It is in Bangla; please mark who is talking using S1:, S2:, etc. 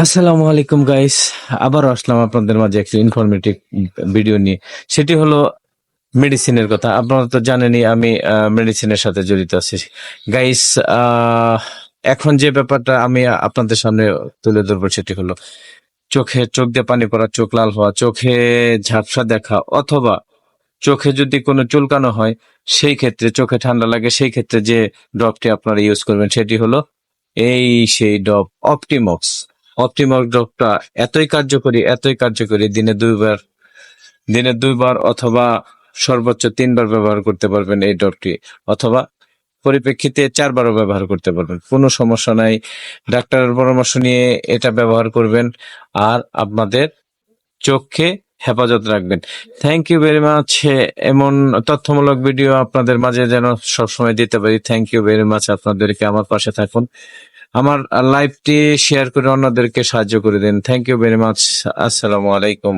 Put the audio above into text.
S1: আসসালামু আলাইকুম গাইস। আবারও আসলাম আপনাদের মাঝে একটি ইনফরমেটিভ ভিডিও নিয়ে। সেটি হলো মেডিসিনের কথা। আপনারা তো জানেনই আমি মেডিসিনের সাথে জড়িত আছি গাইস। এখন যে ব্যাপারটা আমি আপনাদের সামনে তুলে ধরবো সেটি হলো চোখ দিয়ে পানি পড়া, চোখ লাল হওয়া, চোখে ঝাপসা দেখা, অথবা চোখে যদি কোনো চুলকানো হয়, সেই ক্ষেত্রে চোখে ঠান্ডা লাগে, সেই ক্ষেত্রে যে ড্রপটি আপনারা ইউজ করবেন সেটি হলো এই সেই ড্রপ অপটিমক্স। অপটিমক্স ড্রপটা এতই কার্যকরী, দিনে দুইবার অথবা সর্বোচ্চ 3 বার ব্যবহার করতে পারবেন এই ড্রপটি, অথবা পরিপ্রেক্ষিতে 4বারও ব্যবহার করতে পারবেন, কোনো সমস্যা নাই। ডাক্তারের পরামর্শ নিয়ে এটা ব্যবহার করবেন আর আপনাদের চোখে হেফাজত রাখবেন। Thank you very much. এমন তথ্যমূলক ভিডিও আপনাদের মাঝে যেন সবসময় দিতে পারি। Thank you very much. আপনাদেরকে আমার পাশে থাকুন, আমার লাইভটি শেয়ার করে অন্যদেরকে সাহায্য করে দিন। Thank you very much. আসসালামু আলাইকুম।